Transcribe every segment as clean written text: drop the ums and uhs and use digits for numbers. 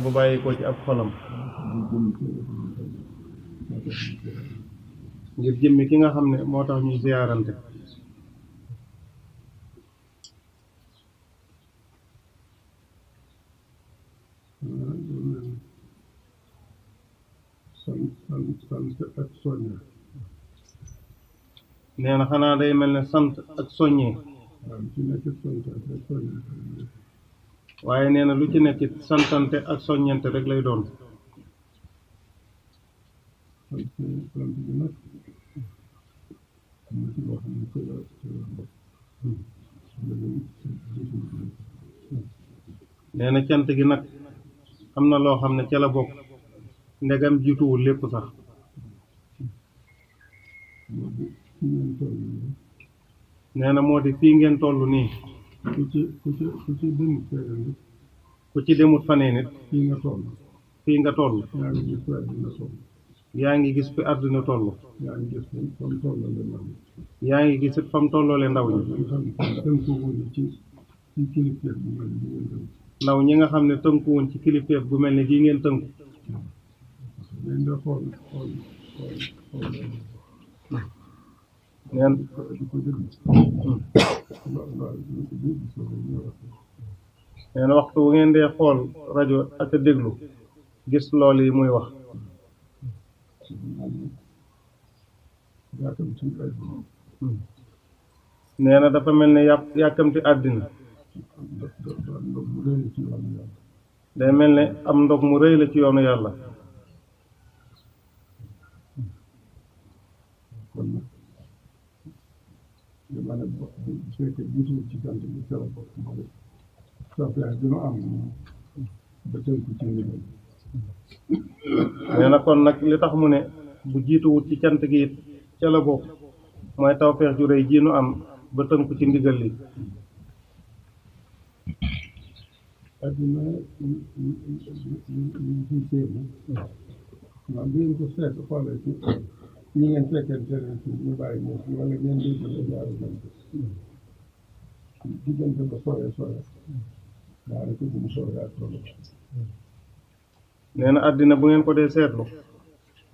bu bàyyi ko ci ab xolam ngir jëmmi ki nga xam ne moo tax ñuy ziyaarante nee na xanaa day mel ne sant ak soññee waaye nee na lu ci nekk santante ak soññante rek lay doon nee na cant gi nag am na loo xam ne ca la bokk ndegam jiituwul lépp sax nee na moo di fii ngeen toll nii ku ci demut fanee nit fii nga toll yaa ngi gis fi àdduna toll yaa ngi gis fam tolloole ndaw ñi ndaw ñi nga xam ne tënkuwoon ci kilifteef gu mel ne gii ngeen tënku neen nee na waxtu wu ngeen dee xool rajo ak a déglu gis loolu yi muy wax nee na dafa mel ne yàkkamti àddina day mel ne am ndog mu rëy la ci yoonu yàlla nee na kon nag li tax mu ne bu jiituwut ci cant gi it ca la bokk mooy tawfeex ju rëy ji nu am ba tënku ci ndigal li adduna ci séenu waaw bu ngeen ko seet xoolee ci ñi ngeen fekkente ne ci ñu bàyyi ñëw wala ngeen dégg jaaru diggante ba sore daanaka bu mu sore ak toll nee na àddina bu ngeen ko dee seetlu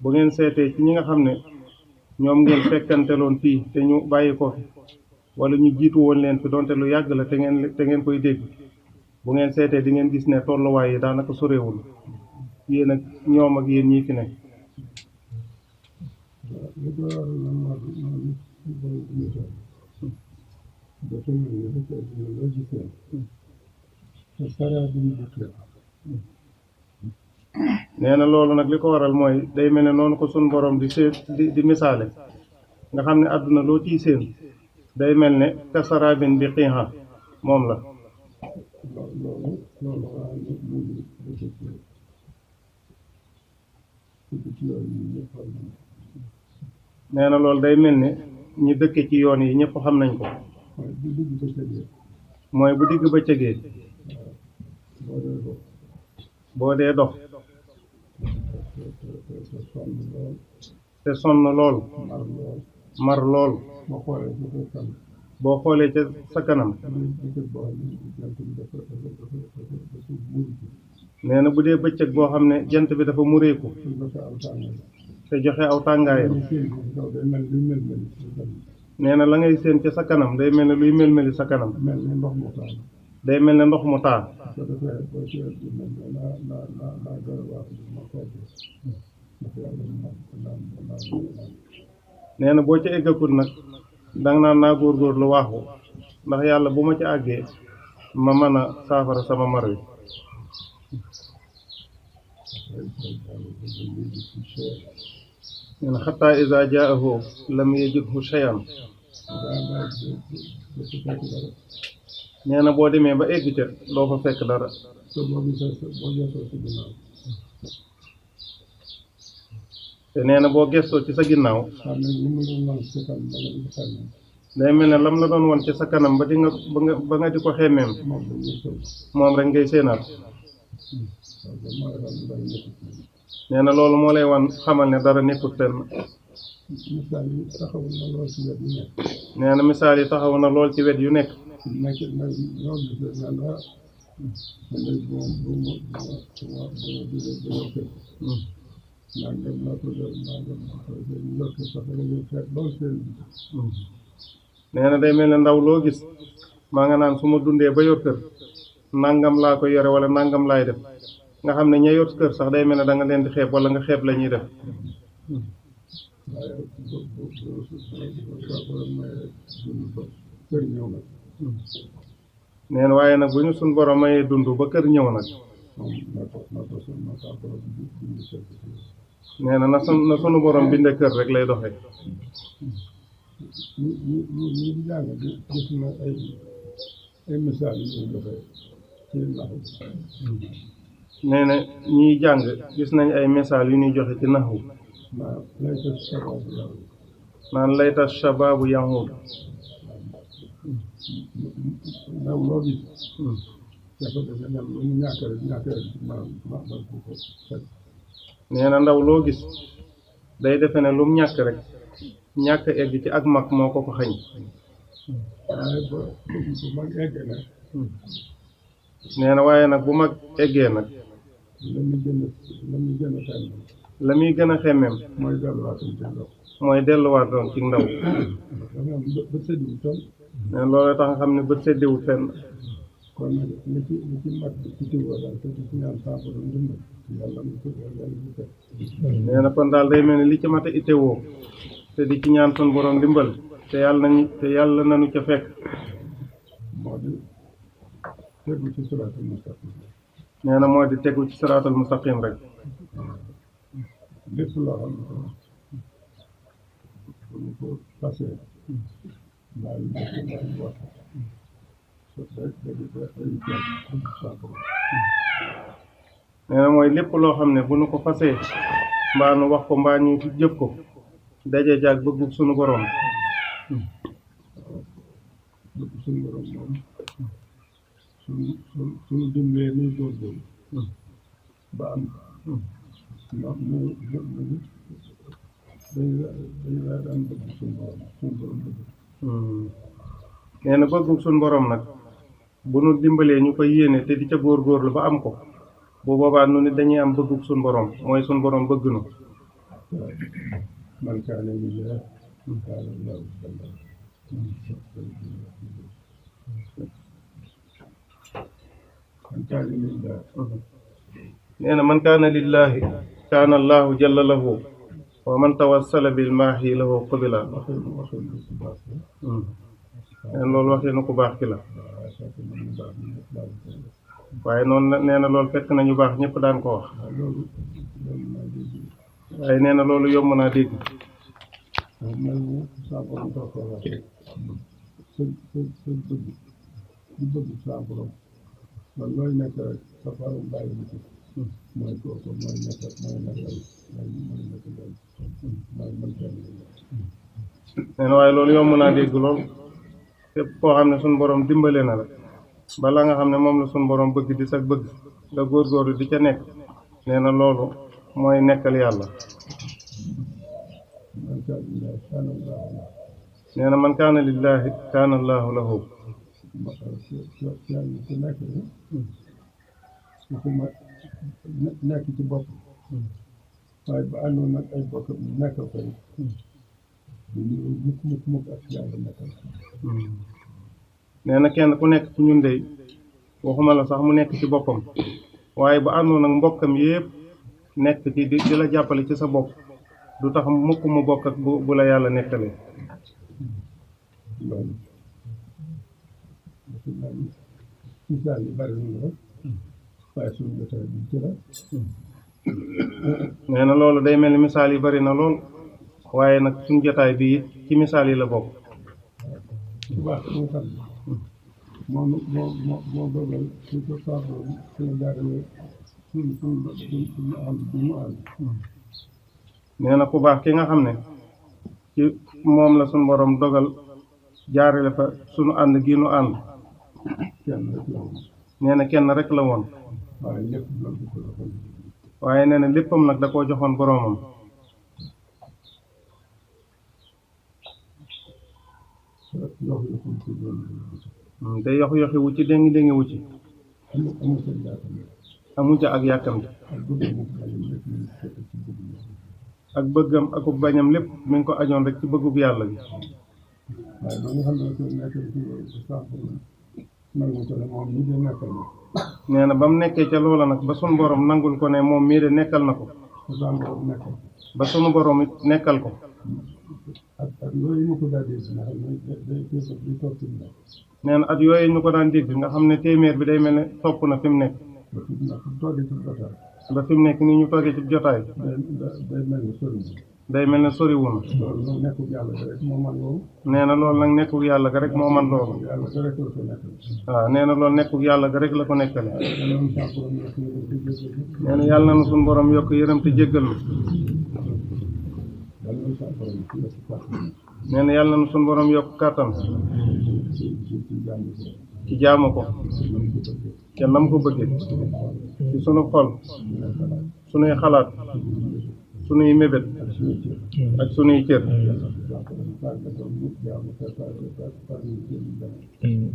bu ngeen seetee ci ñi nga xam ne ñoom ngeen fekkanteloon fii te ñu bàyyi ko fi wala ñu jiitu woon leen fi donte lu yàgg la te ngeen koy dégg bu ngeen seetee di ngeen gis ne tolluwaay yi daanaka sorewul yéen ak ñoom ak yéen ñii fi nekk nee na loolu nag li ko waral mooy day mel ne noonu ko sun borom di misaale nga xam ne àdduna loo ciy seen day mel ne kasaraabin bi xiixa moom la nee na loolu day mel ne ñi dëkke ci yoon yi ñëpp xam nañ ko mooy bu digg bëccëgee boo dee dox te sonn lool mar lool boo xoolee ca sa kanam nee na bu dee bëccëg boo xam ne jant bi dafa mureeku te joxe aw tàngaayam nee na la ngay séen ca sa kanam day mel ne luy melmeli sa kanam day mel ne ndox mu taa nee na boo ca eggakut nag danga naan naa góorgóorlu waaxu ndax yàlla bu ma ci àggee ma mën a saafara sama mar wi nee na xataa iza jaahu lam yajidhu shay'an nee na boo demee ba egg ca doo fa fekk dara te nee na boo gestoo ci sa ginnaaw day mel ne lam la doon won ci sa kanam ba nga di ko xemmeem moom rek ngay séenaat nee na loolu moo lay wan xamal ne dara nekkut fenn nee na misaal yi taxaw na lool ci wet yu nekk man de bu ma duggee ba ñëw kër nangam laa ko def nangam laa ko def ñu yor ko sax da ngay seet lool seen nee na day mel ne ndaw loo gis maa nga naan su ma dundee ba yor kër nangam laa ko yore wala nangam laay def nga xam ne ña yor kër sax day mel ne da nga leen di xeeb wala nga xeeb la ñuy def. waaye kër ñëw nag nee na waaye nag bu ñu suñ borom mayee dund ba kër ñëw nag moom na sa borom bi kër nee na na sunu borom binde kër rek lay doxee. ñu di jàng di gis na ay misaal yu ñuy joxe ci naxu nee na ñiy jàng gis nañ ay misaal yu ñuy joxe ci naxu waaw layta shababu yàlla naan layta shababu yahud ndaw loo gis dafa defe ne lu mu ñàkk rek ma ko fekk nee na ndaw loo gis day defe ne lu mu ñàkk rek ñàkk egg ci ak mag moo ko xañ. waaye bu mag eggee nag nee na waaye nag bu mag eggee nag la muy gën a tànn la muy gën a xemmeem mooy delluwaatam ci ndaw mooy delluwaat doon ci ndaw. dafa am ba séddiwu toll nee na loolu tax nga xam ne bët seddiwut fenn. kon nag li ci mag ci tiwoo daal te ci ñaan saafara ndimbal yàlla mu ko fekk nee na kon daal day mel ni li ci mat a itewoo te di ci ñaan sun borom dimbal te yàlla nañu ca fekk. moo di tegu ci siraatal mustaqim nee na moo di tegu ci siraatal mustaqim rek. lépp loo xam ne bu ñu ko fasee mbaa ñu wax nee na mooy lépp loo xam ne bu nu ko fasee mbaa nu wax ko mbaa ñu jëf ko daje jaag bëggu sunu borom. bëgg suñu borom moom suñu dimbalee nuy góorgóorlu ba am ndax dañu laa daan bëgg suñu borom bëgg. nee na bëggu sunu borom nag bu nu dimbalee ñu koy yéene te di ca góorgóorlu ba am ko bu boobaa nu nit dañuy am bëggu sunu borom mooy sunu borom bëgg nu. man kaana lillaahi kaana llaahu man kaana lillaahi nee na man kaana lillaahi kaana allaahu jalla lahu wa man tawassala bil maahi lahu qubila. nee na loolu waxee na ku baax ki la waaye noonu nee na loolu fekk nañu baax ñëpp daan ko wax waaye nee na loolu yomb naa dégg. bëgg saa borom man looy nekk rek sa faru bàyyi bi ci mooy kooku mooy nekk nee na waaye loolu yomb naa dégg lool képp koo xam ne suñu borom dimbale na la bala nga xam ne moom la suñu borom bëgg di sa bëgg nga góorgóorlu di ca nekk nee na loolu mooy nekkal yàlla. nee na man kaana lillaahi kaana allaahu lahu. nekk ci bopp waaye ba àndoon nag ay bokk nekkal ko mukk ak yàlla nekkal. nee na kenn ku nekk ci ñun de waxuma la sax mu nekk ci boppam waaye bu àndoon ak mbokkam yépp nekk ci di la jàppale ci sa bopp du tax mukk mu bokk ak bu la yàlla nekkalee. loolu misaal yi bari na rek waaye suñu jotaay bi ci la. nee na loolu day mel ni misaal yi bari na lool waaye nag suñu jotaay bi it ci misaal yi la bokk. bu baax nga xam ne moo dogal suñ ko saafoon suñu jaarale suñu ànd bi mu ànd. nee na ku baax ki nga xam ne ci moom la suñu borom dogal jaarale fa suñu ànd gi nu ànd. kenn rek la woon. nee na kenn rek la woon. waaye lépp la ko defal. waaye nee na léppam nag da koo joxoon boroomam. te yox yoxi wu ci déngi déngi wu ci. amul seen yaakaar amu ca ak yàkkamti ak bëggam ak bëggam ak bañam lépp ak bañam lépp mi ngi ko ajoon rek ci bëggub yàlla bi waaye ba nga xam ne que nekk ci sax nangu ko ne moom ñi de nekkal na nee na ba mu nekkee ca loola nag ba sunu borom nangul ko ne moom mii de nekkal na ko te sax boobu nekkal ba sunu borom it nekkal ko ak yooyu ñu ko daal di nga xam ne day toog ci ndax nee na at yooyu ñu ko daan dégg nga xam ne téeméer bi day mel ne topp na fi mu nekk ba fi mu toogee ci jotaay ba fi mu nekk nii ñu toogee ci jotaay day mel ni sori day mel ne soriwunu loolu nag nekkul yàlla ga rek moo man loolu nee na loolu nag nekkul yàlla ga rek moo man loolu yàlla ga rek la ko nekkal waaw nee na loolu nekkul yàlla ga rek la ko nekkale loolu sax borom nekk ñu ko dégg nee na yàlla na sunu borom yokk yërëm te jéggal nu yàlla sax borom ci la ci kàttan nee na yàlla na sunu borom yokk kàttan ci jàmm ci jaamu ko te nam ko bëggee ci sunu xol sunuy xalaat sunuy mébét ak sunuy cër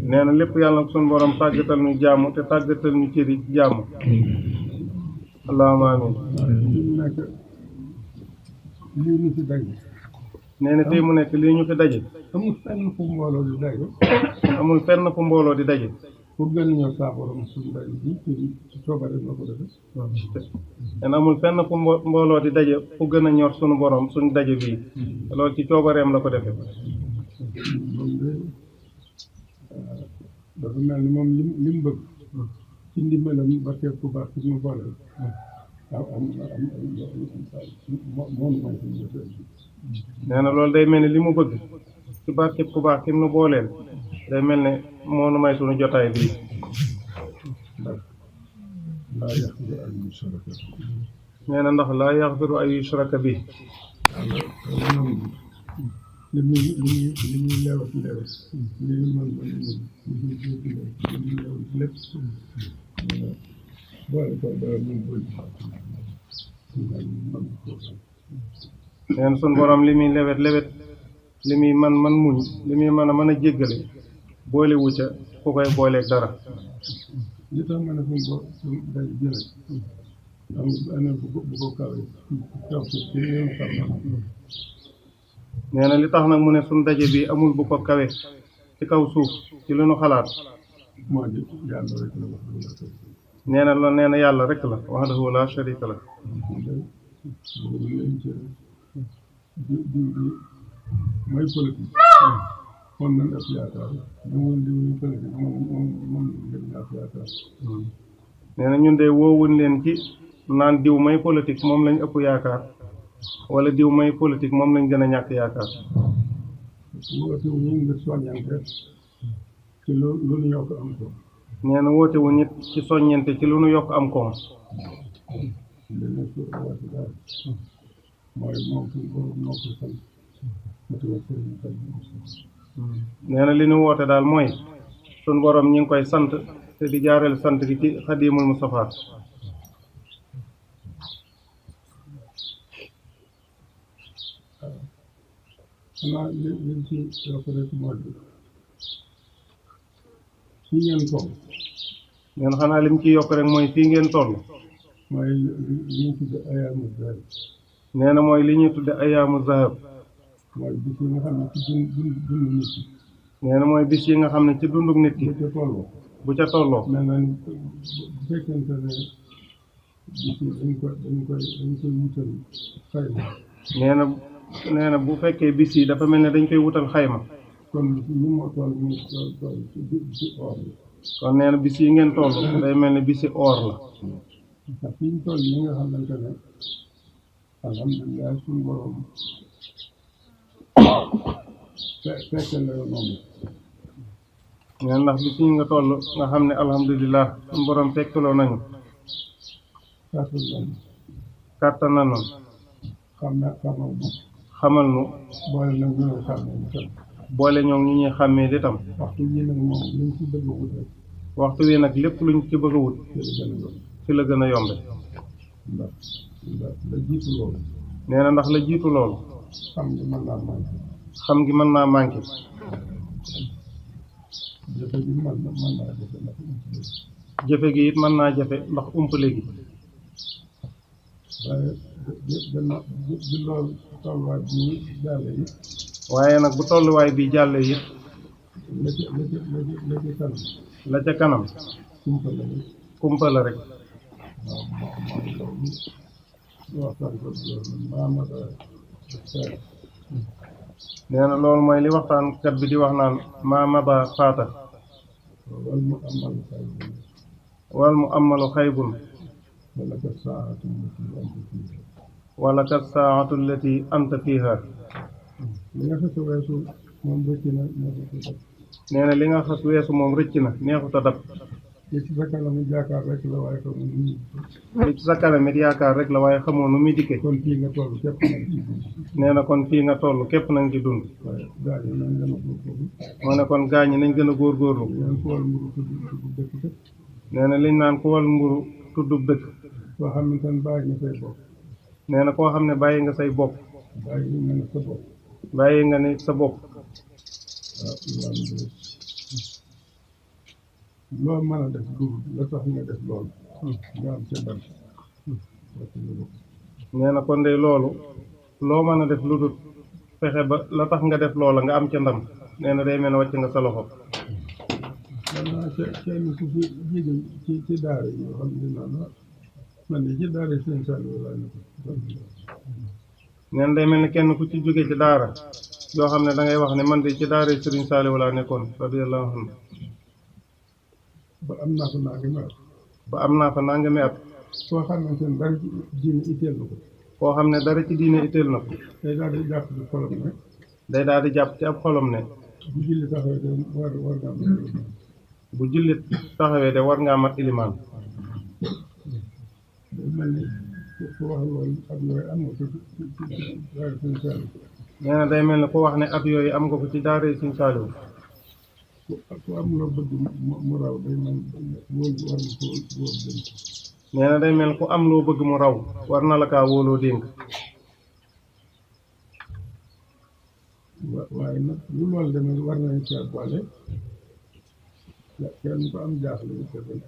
nee na lépp yàlla na sunu borom tàggatal ñu jaamu te tàggatal ñu cër yi ci jaamu allahumma amin nekk lii ñu ci daje nee na fii mu nekk lii ñu fi daje amul fenn fu mbooloo di daje amul fenn fu mbooloo di daje pour gën a ñëw saa borom suñu daje bi ci coobare la ko defee nee na amul fenn fu mbooloo di daje fu gën a ñor sunu borom suñu daje bii loolu ci coobareem la ko defee moom de dafa mel ni moom li mu bëgg ci ndimbalam barkeeb ku baax ci mu boole moom mooy suñu jotee nee na loolu day mel ni li mu bëgg ci barkeb ku baax ki mu booleel day mel ne moo nu may suñu jotaay bii ndax laa yaxfiru an yushraka nee na ndax laa yaxfiru ay yushraka bi li muy lewat li muy mën lépp boole ko ba mu bëgg nee na suñu borom li muy lewet lewet li muy man muñ li muy mën a jéggale boole wu ca ku koy booleeg dara li tax ma ne suñu day jële am bu ko kawe kaw suuf ci réew xam nee na li tax nag mu ne suñu daje bi amul bu ko kawe ci kaw suuf ci lu nu xalaat moo di yàlla rek la wax nee na yàlla rek la wahdahu la sharika la mooy politique moom nañ ëpp yaakaar moom liwuñu politique moom lañ ëpp yaakaar nee na ñun de woowuñ leen ci naan diw may politique moom lañ ëpp yaakaar wala diw may politique moom lañ gën a ñàkk yaakaar woote wu ñu ngir soññante ci lu ñu yokk am ko nee na woote wu nit ci soññante ci lu nu yokk am koom dana su woote daal mooy moom suñu borom moo ko sant nee na li nu woote daal mooy suñu borom ñi ngi koy sant te di jaareel sant gi ci xadimul Mustafa xanaa liñ ci yokk rek moo di fii ngeen toll nee na xanaa lim ci yokk rek mooy fii ngeen toll mooy li ñu tudde ayaamu zahab nee na mooy li ñuy tudde ayaamu zahab mooy bis yi nga xam ne ci dund nit ki nee na mooy bis yi nga xam ne ci dunduk nit ki bu ca tolloo bu ca tolloo mel na ni bu fekkente ne bis yi dañ koy wutal xayma nee na bu fekkee bis yi dafa mel ne dañ koy wutal xayma kon ni moo toll ni toll ci or la kon nee na bis yi ngeen toll day mel ne bisi or la ndax fi ñu toll ñi nga xamante ne alhamdulilah suñu borom fekke la noonu nee na ndax bis yi nga toll nga xam ne alhamdulilah suñu borom fekkaloo nañu kàttan nañu xamal nu boole nag ñu ñuy xàmmee di tam boole ñoom ñu ñuy xàmmee di tam waxtu wi nag moom luñ ci bëgg a wut rek waxtu wi nag lépp luñ ci bëgg a wut ci la gën a yombe ndax la jiitu loolu nee na ndax la jiitu loolu xam gi mën naa manqué xam gi mën naa manqué jafe gi mën naa jafe ndax jëfe gi it mën naa jafe ndax umpale gi waaye bi loolu tolluwaay bi jàlle yi waaye nag bu tolluwaay bi jàllee it la ca kanam la ca kanam kumpa la rek kumpa la rek waaw waxtaan ko maamata nee na loolu mooy li waxtaankat bi di wax naan maa maba faata wal mu amalu xaybun wal mu amalu xaybun wala ka saatu allati anta fiha wala ka saatu allati anta fiiha li nga xas weesu moom rëcc na neexut a dab nee na li nga xas weesu moom rëcc na neexut a dab li ci sa kanam jaakaar rek la waaye xamoo nu muy li ci sa kanam it yaakaar rek la waaye xamoo nu muy dikke kon fii nga toll képp nag ci dund nee na kon fii nga toll képp nañ ci dund waaye gaa yi nañ gën a góorgóorlu moo ne kon gaañi nañ gën a góorgóorlu leen ku wal mburu tudd dëkk kat nee na liñ naan ku wal mburu tuddub dëkk soo xamante ne bàyyi nga say bopp nee na koo xam ne bàyyi nga say bopp bàyyi nga ne sa bopp bàyyi nga ne sa bopp waaw loo mën a def dugub la tax nga def loolu nga am ca ndam nee na kon de loolu loo mën a def lu dul fexe ba la tax nga def loola nga am ca ndam nee na day mel ne wàcc nga sa loxo xanaa kenn ku fi jóge ci daara yi yoo xam ne naan man de ci daara yi seen Saliou laa nekk nee na day mel ne kenn ku ci jóge ci daara yoo xam ne da ngay wax ne man de ci daara yi Serigne Saliou laa nekkoon radiyallahu anhu ba am naa fa nangami at ba am naa fa nangami at soo xamante ne dara ci diine itteel na ko koo xam ne dara ci diine itteel na ko day daal di jàpp ci xolam ne day daal di jàpp ci ab xolam ne bu julli taxawee de war ngaa mën bu jullit taxawee de war ngaa mat ilimaan day mel ni ku wax loolu ak yooyu am nga ko ci daara seen Saliou nee na day mel ne ku wax ne at yooyu am nga ko ci daara yi Serigne Saliou ku am loo bëgg mu raw day man wóolu war na ko wóolu dénk nee na day mel ku am loo bëgg mu raw war na la kaa wóoloo dénk waaye nag lu loolu demee war nañ cee boole kenn ku am jaaxle bu fekkee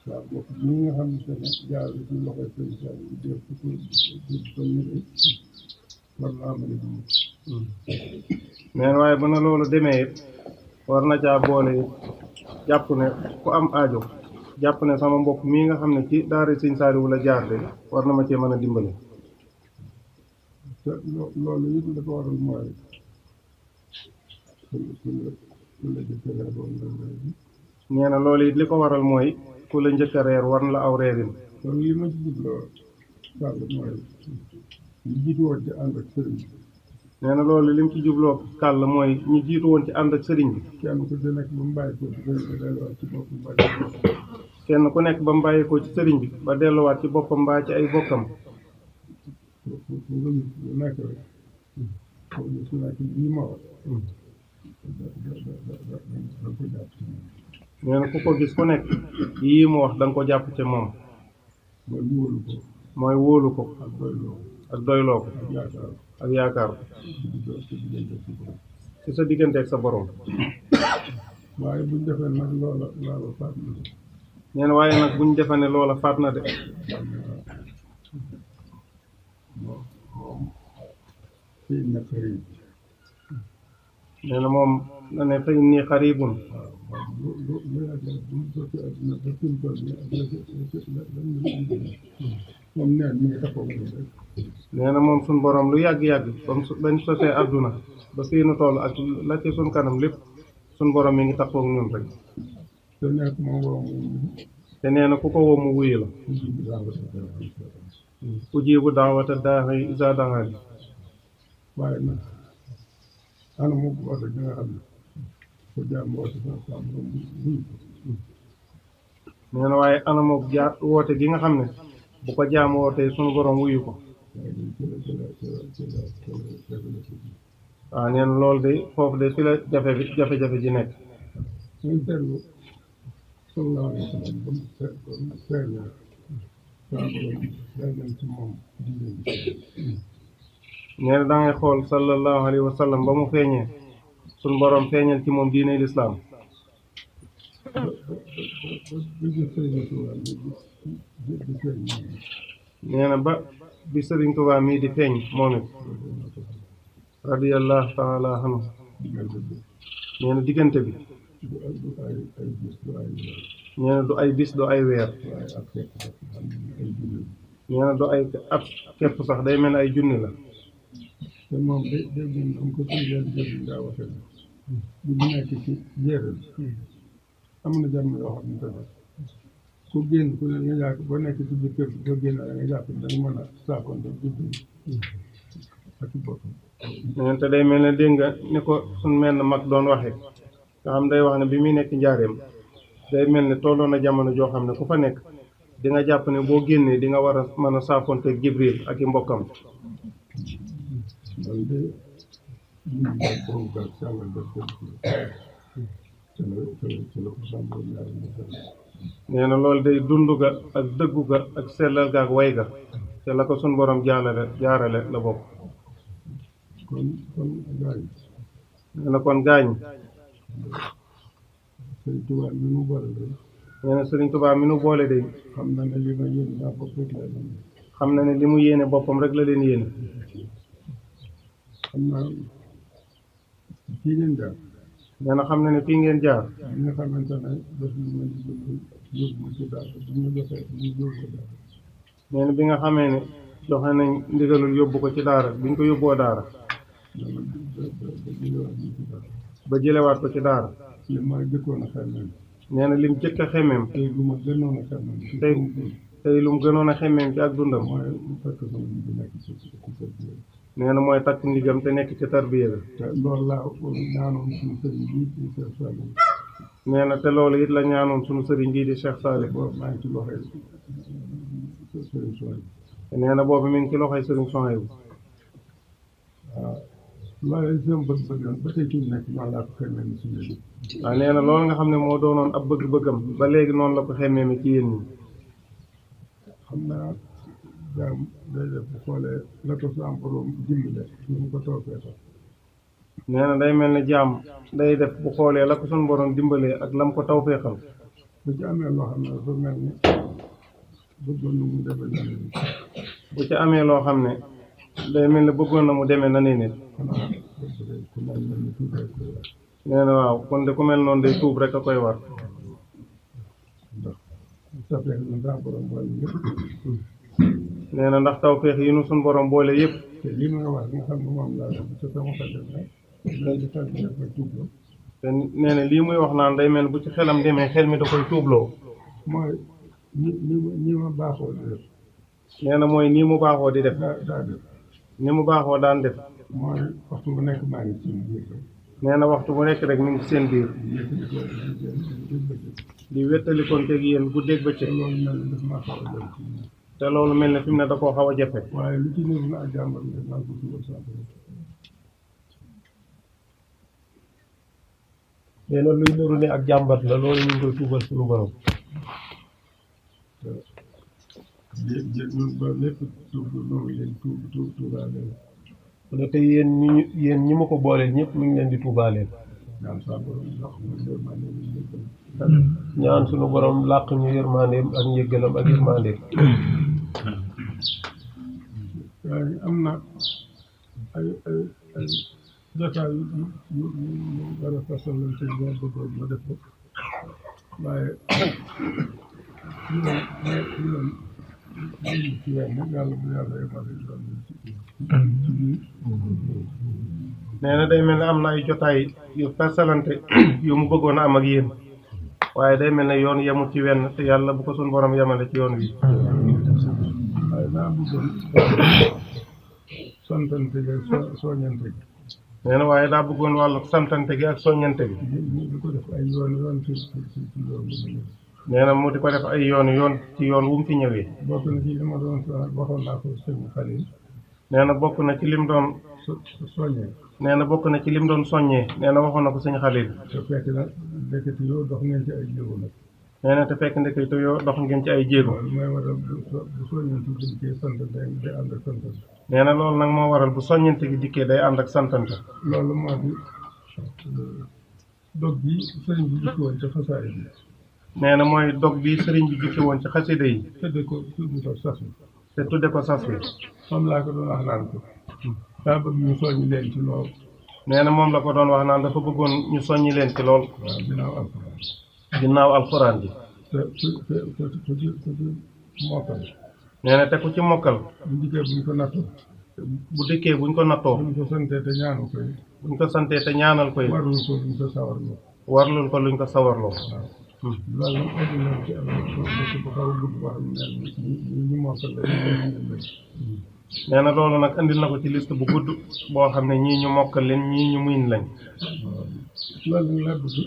waaw bokk ñi nga xam ne jaar ci loxoy seen Saliou yi def ko ñu war naa mën a dund nee na waaye bu na loolu demee it war na caa boole it jàpp ne ku am aajo jàpp ne sama mbokk mii nga xam ne ci daara Serigne Saliou la jaar de war na ma cee mën a dimbale te loolu it la ko waral mooy ku la jëkk reer woon nga reer bi nee na loolu it li ko waral mooy ku la njëkk a reer war na la aw reerin kon li ma ci jubloo sàll mooy ñu jiitu woon ci ànd ak sëriñ bi nee na loolu lim ci jubloo kàll mooy ñi jiitu woon ci ànd ak sëriñ bi kenn ku ci nekk ba mu bàyyi ko ci sëriñ bi delluwaat ci boppam bàyyi ko kenn ku nekk ba mu bàyyeekoo ci sëriñ bi ba delluwaat ci boppam mbaa ci ay bokkam fu nga gis lu nekk rek foofu gis lu nekk lii ma wax da ko jàpp ci moom nee na ku ko gis ku nekk yii mu wax da nga ko jàpp ci moom mooy wóolu ko mooy wóolu ko ak doyloo ak doyloo ko ak yaakaar ak yaakaar ko ci diggante ci borom ci sa diggante ak sa borom waaye buñ defee nag loola faat na nee na waaye nag buñ defee ne loola faat na de moom fii na xarit nee na moom na ne fa inni xaribun waaw lu yàgg bu mu sotti àdduna ba fi mu toll nii ak moom neen mi ngi taxaw rek nee na moom suñ borom lu yàgg-yàgg comme bañ sosee àdduna ba fii nu toll ak la ci suñ kanam lépp suñ borom mi ngi taxaw ak ñun rek te nekk moom woo moom te nee na ku ko woo mu wuyu la ujiibu daawata daa'i izaa da'aani waaye nag ana mu woote gi nga xam ne ko jaam woote sa sam borom wuyu nee na waaye anamook woote gi nga xam ne bu ko jaam wootee suñu borom wuyu ko waaw nee na loolu de foofu de fi la jafe-jafe ji nekk ñu seetlu sallallahu alayhi wa sallam ba mu feeñee saa borom feeñal ci moom diine bi nee na da ngay xool sallallahu alayhi wa sallam ba mu feeñee suñu borom feeñal ci moom diine lislaam gis Sëriñ Tuubaa di feeñ nee na ba bi Sëriñ Tuubaa mii di feeñ moom it radiyallahu taala anhu diggante bi nee na diggante bi du ay gis du ay nee na du ay bis du ay weer waaye ak fekk sax xam ne ay junni nee na du ay ab képp sax day mel ne ay junni la te moom dégg am ko suñ leen jël ngaa waxe ne bu ñu nekk ci jéeral am na jàmm yoo xam ne tamit ku génn ku ne nga jàpp boo nekk ci biir kër boo génn da nga jàpp da nga mën a saakonte juddu ak ci boppam nee na te day mel ne dégg nga ni ko suñ mel ne mag doon waxee nga xam day wax ne bi muy nekk njaareem day mel ne tolloon na jamono joo xam ne ku fa nekk di nga jàpp ne boo génnee di nga war a mën a saafonte Jibril ak i mbokkam loolu de ñu ngi boobu daal sàngal def ko ci la ko sàmboon ñaari nee na loolu day dund ga ak dëggu ga ak sellal ga ak way ga te la ko suñ borom jaarale la bokk kon gars yi nee na kon gaañ Sëriñ Tuubaa mi nu boole de nee na Sëriñ Tuubaa mi nu boole de xam na ne li ma yéene naa bopp rek laa leen xam na ne li mu yéene boppam rek la leen yéene xam naa fii ngeen jaar nee na xam na ne fii ngeen jaar li nga xamante ne def na ma di yóbbu ma ci daal bu ñu joxee ñu yóbbu ko daal nee na bi nga xamee ne joxe nañ ndigalul yóbbu ko ci daara biñ ko yóbboo daara dama jëlewaat ñu ci daal ba jëlewaat ko ci daara li ma jëkkoon a xamee nee na lim jëkk a xemmeem tey lu ma gënoon a xamee tey lu mu gënoon a xemmeem ci ak dundam mooy fekk sama nit bi nekk ci biir nee na mooy takk ndigam te nekk ci tarbiya bi te loolu laa ñaanoon suñu sëriñ bii di Cheikh Saliou nee na te loolu it la ñaanoon suñu sëriñ bii di Cheikh Salih boobu maa ngi ci loxoy sëriñ Soy nee na boobu mi ngi ci loxoy sëriñ Sohaybu waaw loolu sama bëgg-bëggam ba tey ci nekk noonu laa ko xamee ni suñu bi waaw nee na loolu nga xam ne moo doonoon ab bëgg-bëggam ba léegi noonu la ko xemmee mi ci yéen ñi xam naa jaam day def bu xoolee la ko sa am borom dimbale lu mu ko toppee sax nee na day mel ne jaam day def bu xoolee la ko suñu borom dimbalee ak lam ko tawfeexal bu ci amee loo xam ne dafa mel ni bëggoon na mu demee neneen bu ci amee loo xam ne day mel ne bëggoon na mu demee na nit xanaa ku mel ni tuubee koy wax nee na waaw kon de ku mel noonu day tuub rek a koy war ndax safeex na daa borom boole yëpp nee na ndax tawfeex yi nu suñu borom boole yëpp te lii ma wax nga xam ne moom laa def te sama xel dem rek léegi xel bi daf koy tuubloo te nee na lii muy wax naan day mel bu ci xelam demee xel mi da koy tuubloo mooy ñi ma baaxoo di def nee na mooy nii mu baaxoo di def daa def ni mu baaxoo daan def mooy waxtu bu nekk maa ngi ci biir rek nee na waxtu bu nekk rek mi ngi ci seen biir di wéttalikoon teg yéen guddeeg bëccëg loolu mel ni daf maa xaw a dem ci te loolu mel ne fi mu ne da koo xaw a jafe waaye lu ci niru na ak jàmbar nga naa ko tuubal saa nee na luy nuru ne ak jàmbat la loolu ñu ngi koy tuubal suñu borom ñun ba lépp tuub noonu leen tuubaa leen ne te yéen ñi ma ko booleel ñëpp mi ngi leen di tuubaaleen ñaan saa borom ndax mu yërmande ñu jéggal ñaan suñu borom làq ñu yërmandeem ak njéggalam ak yërmandeem waaye am na ay jotaay yu war a fasalante ñoo bëggoon ma def ko waaye ñu ci wenn yàlla bu yàlla yemale doon ci biir nee na day mel ne am na ay jotaay yu fasalante yu mu bëggoon a am ak yéen waaye day mel ne yoon yemul ci wenn te yàlla bu ko suñu borom yemale ci yoon wi waaye naa bëggoon santante gi soññante gi nee na waaye daa bëggoon wàllu santante gi ak soññante gi ñu di ko def ay yoon ci yoon bi nee na mu di ko def ay yoon ci yoon wu mu fi ñëwee bokk na ci li ma doon waxoon naa ko sëñ Xalil nee na bokk na ci lim doon soññee nee na bokk na ci lim doon soññee nee na waxoon na ko sëñ Xalil te fekk na ndekete yoo dox ngeen ci ay jéego nag nee na te fekk ndekete yoo dox ngeen ci ay jéego loolu mooy waral bu soññante dañ koy sant day ànd ak sant nee na loolu nag moo waral bu soññante gi dikkee day ànd ak santante loolu moo di dog bi sëriñ bi jikki woon ca xasaay bi nee na mooy dog bi sëriñ bi jukki woon ci xasida yi tudde ko sas wi te tudde ko sas wi moom laa ko doon wax naan ko daa bëgg ñu soññi leen ci lool nee na moom la ko doon wax naan dafa bëggoon ñu soññi leen ci lool waaw ginnaaw alxuraan ji te mokkal nee na te ku ci mokkal bu dikkee buñ ko nattoo buñ ko santee te ñaanal ko buñ ko santee te ñaanal ko warlul ko luñ ko sawarloo warlul ko luñ ko sawarloo loolu nag indi na ci am bu xaw a gudd boo xam ne ñu mokkal la nee na loolu nag indil na ko ci liste bu gudd boo xam ne ñii ñu mokkal leen ñii ñu muñ lañ loolu nag laa bëgg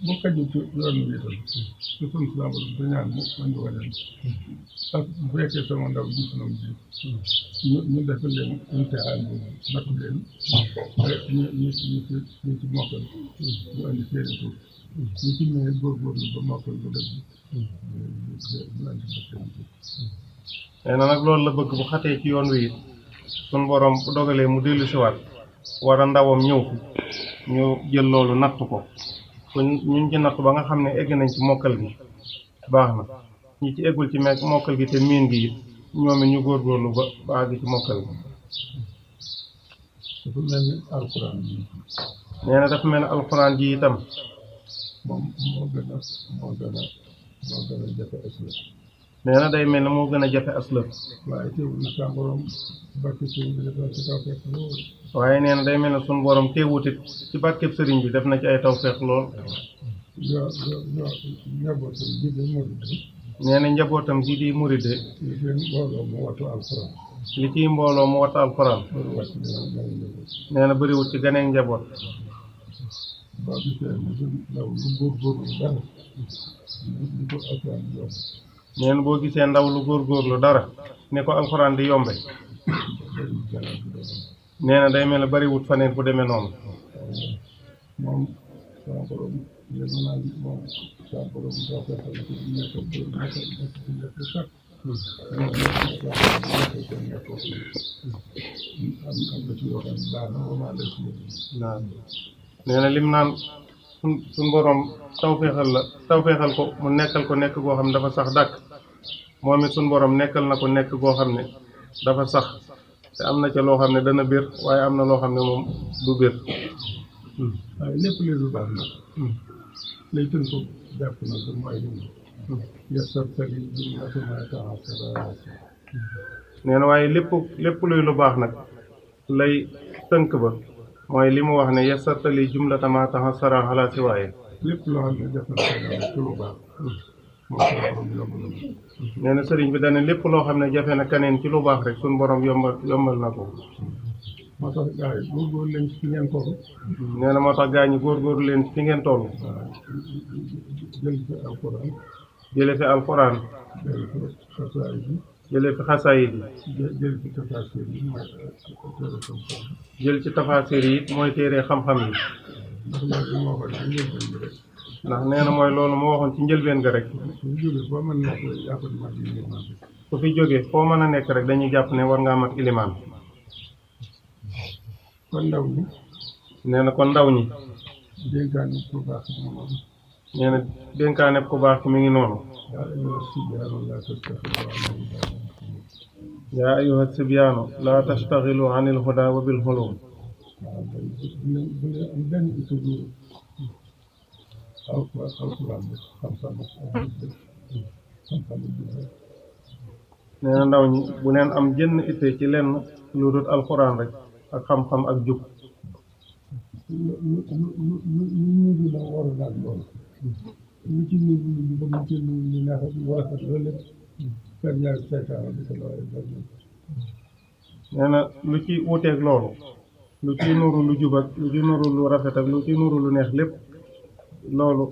bu kaju ci yoon bi itam su sun saabu te ñaan mu andi ko leen ak bu fekkee sama ndaw gis na mu ñu defal leen imtixaan bi natt leen ñu ci mokkal ñu andi seeni tur ñu ci ñëwee góorgóorlu ba mokkal ba dëgg ñu andi ba seen tur nee na nag loolu la bëgg bu xatee ci yoon wi it sun borom bu dogalee mu dellu siwaat war a ndawam ñëw fi ñu jël loolu natt ko ñun ci natt ba nga xam ne egg nañ ci mokkal gi baax na ñi ci eggul ci mokkal gi te miin gi it ñoom it ñu góorgóorlu ba àgg ci mokkal gi dafa mel ni alxuraan ji nee na dafa mel ne alxuraan ji itam moom moo gën a jafe aslëf nee na day mel ne moo gën a jafe aslëf waaye teewul na sa borom barke sëriñ bi def na ci tawfeex lool waaye nee na day mel ne suñu borom teewutit ci barkeb sëriñ bi def na ci ay tawfeex lool njabootam ji di muride nee na njabootam ji di muride li ci mbooloo mu wattu alxuraan li ciy mbooloo mu wattu alxuraan nee na bëriwut ci ganeeg njaboot boo gisee ndaw lu góorgóorlu dara li ko alxuraan di yomb nee na boo gisee ndaw lu góorgóorlu dara ne ko alxuraan di yombe nee na day mel ne bariwut faneen fu demee noonu moom sama borom yéen naan moom sama borom daa fekkal ci nekk sax am na ci yoo xam ne baax na wama lay ci waaw nee na lim naan suñ borom tawfeexal ko mu nekkal ko nekk goo xam ne dafa sax dàkk moom it suñ borom nekkal na ko nekk goo xam ne dafa sax te am na ca loo xam ne dana bir waaye am na loo xam ne moom du bir waaye lépp léegi lu baax na lay tën ko jàpp na du mooy li yasartali jumlatama taasara nee na waaye lépp luy lu baax nag lay tënk ba mooy li mu wax ne yasartali jumlatama taasara ala si waaye lépp loo xam ne def na ci lu baax nee na sëriñ bi dana lépp loo xam ne jafe na keneen ci lu baax rek suñ borom yombal na ko moo tax gars yi góorgóorlu leen ci fi ngeen toll nee na moo tax gars ñi góorgóorlu leen fi ngeen toll jël fi alxuraan jële fi xasaayid yi jël fi tafaasir yi jël ci tafaasir yi mooy téere xam-xam yi ndax nee na mooy loolu moo waxoon ci njëlbeen ga rek ku fi jóge foo mën a nekk rek dañuy jàpp ne war ngaa mat ilimaan kon ndaw ñi nee na kon ndaw ñi dénkaane ku baax nee na dénkaane ku baax mi ngi noonu yaa ayyuha sibyaanu laa tastaxilu an il huda wa bil hulum nee na ndaw ñi bu leen am jënn itte ci lenn lu dul alxuraan rek ak xam-xam ak jub ñu la war a laaj loolu lu ci ñu bëgg ci ñu neex war a loolu lépp fer ñaar seytaan bi ko loolu nee na lu ci wuteeg loolu lu ci nuru lu jub ak lu ci nuru lu rafet ak lu ci nuru lu neex lépp loolu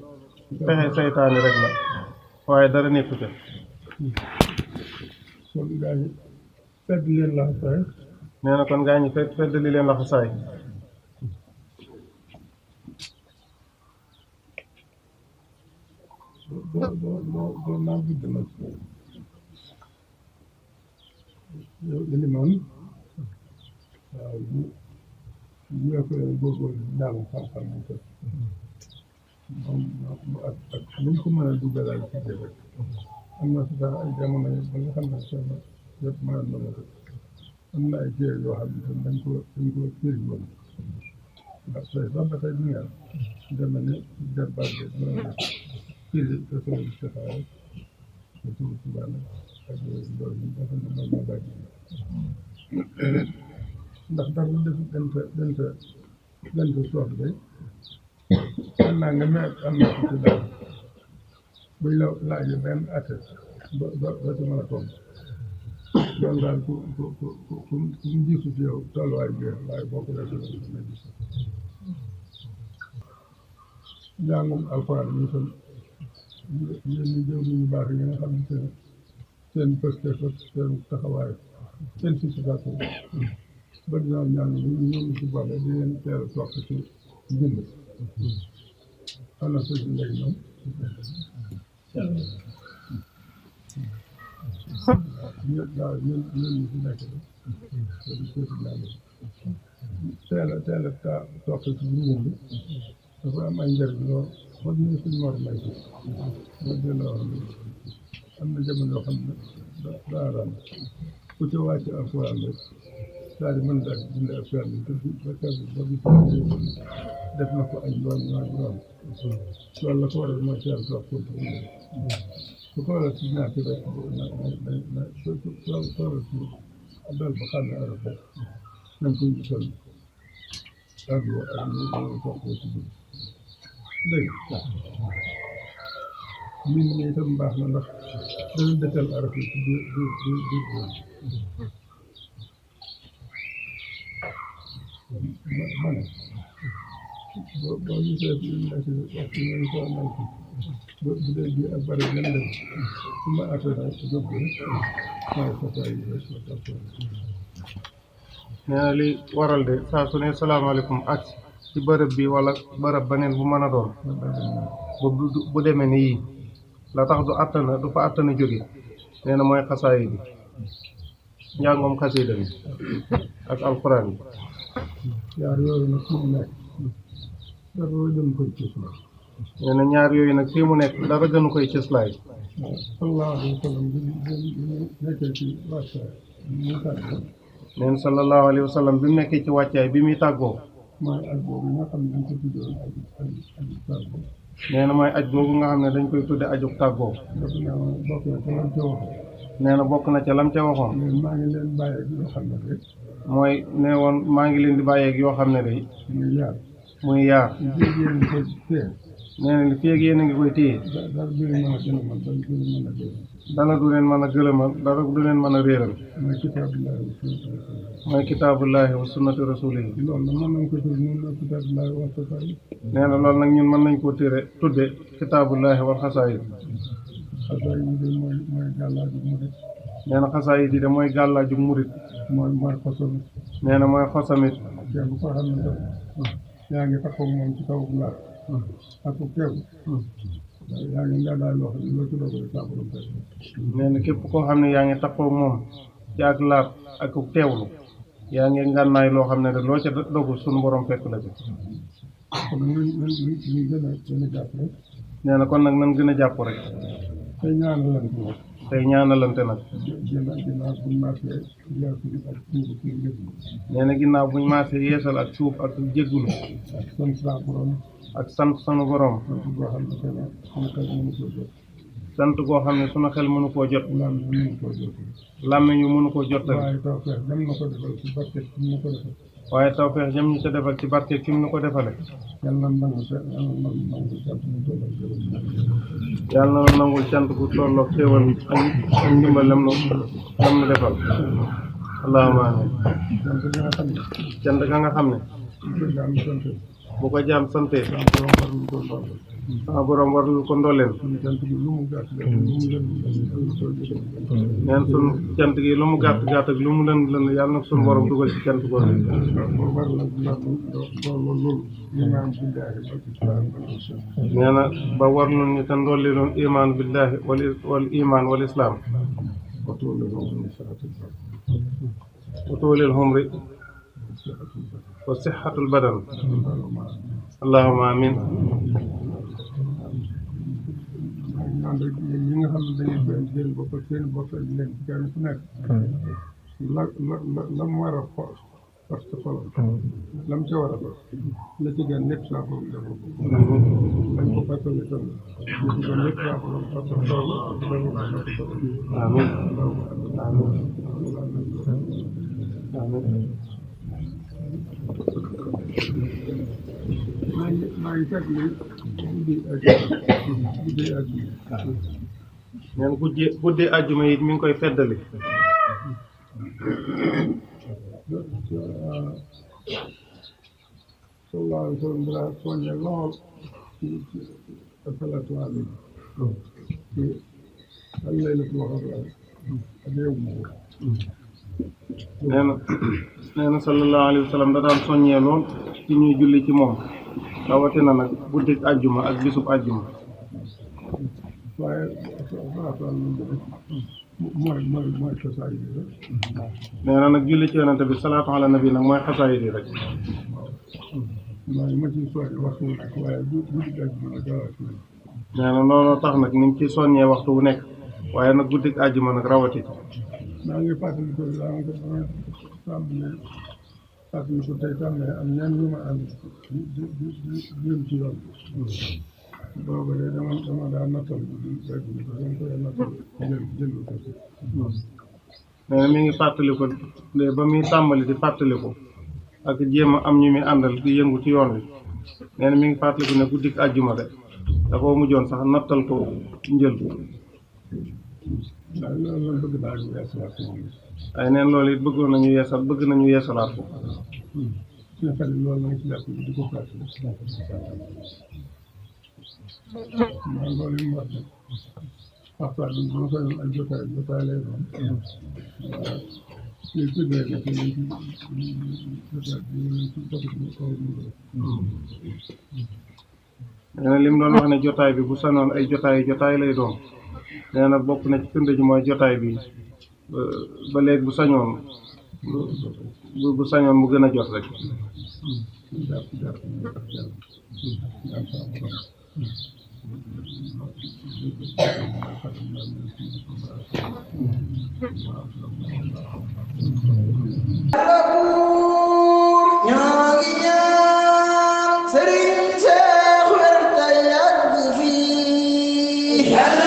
pexe seytaani rek la waaye dara nekku ca kon gaa ñi fedd leen laxasaay nee na kon gaa ñi fedd li leen laxasaay doo naa gudd nag yow ilimaan waaw ñu ko leen góorgóorlu jàng xam-xam ñu ko moom ak luñ ko mën a dugalal ci biir rek am na si sax ay jamono ba nga xam ne seen yëpp mënoon na ma ko am na ay téere yoo xam ne dañ ko firi woon ndax tey sax ba tey duñu am deme ne jarbaat bi mën na firi te soo istixaara te soo subhaana ak loolu yi nga xam ne mooy ma bàyyi ndax dara def gën fa soof day xam naa nga meer am na ci daal buy la laajee benn atte ba ci mën a toog loolu daal ku mu gisu ci yow tolluwaay bi waaye boo ko defee loolu dina gis njàngum alxuraan yi itam yéen ñi jëw ñu baax yi nga xam ne seen pëstef ak seen taxawaay seen situation bëgg naa ñaan ñu ñoom ci boole di leen teel a toog ci bind ana sëñ léegi ñoom ñun ñu fi nekk teel a toog ci bind bi dafa am ay njëriñ lool foog ñu suñ mor may ci ma dina wax ni am na jamono yoo xam ne daa daan ku ci wàcc alxuraan rek daal di mën a bind ak fer bi te ba def na ko ay yoon loolu la ko waral mooy teel toog ko su ko waral ci ñaar ci rek na soo dal ba xam ne arab rek nañ koy gisal ak ñu toog ko ci biir dégg min mi itam baax na ndax dana dëkkal arab yi ci biir ma ne boo gisee fi mu nekk waxtu ñu ko nekk bu dee bi ak bari gën dem su ma atee rek jóg rek waaye fasaay yi rek nee na li waral de saa su ne salaamaaleykum ak ci bërëb bi wala bërëb beneen bu mën a doon bu demee ni yii la tax du fa attana jóge nee na mooy xasaay bi njàngoom xasida bi ak alxuraan bi yaar yooyu nag fi mu nekk dara gën koy cëslaay nee na ñaar yooyu nag fii mu nekk dara gënu koy cëslaay sallallahu alayhi wa sallam bi nekkee ci wàccaay muy tàggoo neen sallallahu alayhi wa sallam bi mu nekkee ci wàccaay bi muy tàggoo mooy aj boobu nga xam ne dañ ko tuddoon aju tàggoo nee na mooy aj boobu nga xam ne dañ koy tudde aju tàggoo nee na bokk na ca lam ca waxoon maa ngi leen bàyyeeg yoo xam ne rek mooy nee woon maa ngi leen di bàyyeeg yoo xam ne day muy yaar nee na li fii ak yéen a ngi koy téye dara du leen mën a gëlëmal dara du leen mën a réeral mooy kitaabullaahi wa sunnati rasuulihi nee na loolu nag ñun mën nañ koo tudde kitaabullaahi wal xasaayid nee na xasaayid yi de mooy gàllaaju murit nee na mooy xosamit yaa ngi taxaw moom ci kaw laaj ak teew yaa ngi ngànnaay loo xam ne loo ci doog rek saa borom fekk nee na képp koo xam ne yaa ngi taxaw moom ci ak laat ak teewlu yaa ngi ngànnaay loo xam ne de loo ca dogu suñu borom fekk la ci kon ñu gën a jàpp rek nee na kon nag nan gën a jàpp rek tey ñaanalante nag tey ñaanalante nag nee na ginnaaw buñ maasee yeesal ak suuf ak jéggulu ak sant sunu borom sant goo xam ne sunu xel mënu koo jot làmmiñ yu mënu koo jot waaye tawfeex jëm ñu ca defal ci barke fi mu ñu ko defale yàlla na nangul cant gu tolloog xéewal ak ndimbal lam nu defal allahumma amin cant ga nga xam ne bu ko jaam sante sama borom warul ko ndooleen neen sun cant gi lu mu gàtt gàtt ak lu mu lën lën yàlla nag sun borom dugal ci cant googu nee na ba war nun ñu te ndolli loon iman billahi wal iman wal islam wa tuulil humri wa sixatul badan allahumma amin naan rek yéen ñi nga xam ne da ngeen koy indi seen bopp ak seen bopp ak leen ci kenn ku nekk la mu war a parce que xolam la mu ca war a def la ci gën lépp saa ko def dañ ko fàttali tam la ci gën lépp saa ko parce que xolam amiin maa ngi fekk li guddi àjjuma neen guddi àjjuma it mi ngi koy feddali sallallahu alayhi wa sallam daa soññe lool ci asalaatu alayhi ci al laylatul qadr ak yow nee na sallallahu alayhi wa sallam da daan soññee lool ci ñuy julli ci moom rawatina nag guddi àjjuma ak bisub àjjuma waaye asalaatu alayhi mooy xasaay yi rek nee na nag julli ci yonante bi salaatu ala nabi nag mooy xasaay yi rek waaye ma ci soññ waxtu wu nekk waaye guddi àjjuma nag rawati nee na looloo tax nag ni mu ci soññee waxtu wu nekk waaye nag guddi àjjuma nag rawati maa ngi fàttali ko fàttali ko tey tàmbalee am ñaan ñu ma ànd di jëm ci yoon boobu de dama daa nattal rek dañ koy nattal jël ko si nee na mi ngi fàttali ko de ba muy tàmbali di fàttali ko ak jéem a am ñu muy àndal di yëngu ci yoon wi nee na mi ngi fàttali ko ne guddi àjjuma de dafa mujjoon sax nattal ko njël waaye loolu la bëgg naa ñu yeesalaat ko moom ay neen loolu it bëgg nañu yeesalaat ko suñu xel loolu lañ ci jàpp di ko fàttali maa loolu yi mu wax nag waxtaan bi ma koy ak jotaay lay doon waaw li tuddee nag lañ ci jotaay bi lañ ci nee na li mu doon wax ne jotaay bi bu sanoon ay jotaay lay doon nee na bokk na ci firnde ji mooy jotaay bi ba léegi bu sañoon mu gën a jot rek Serigne Cheikh wer tay yàgg fii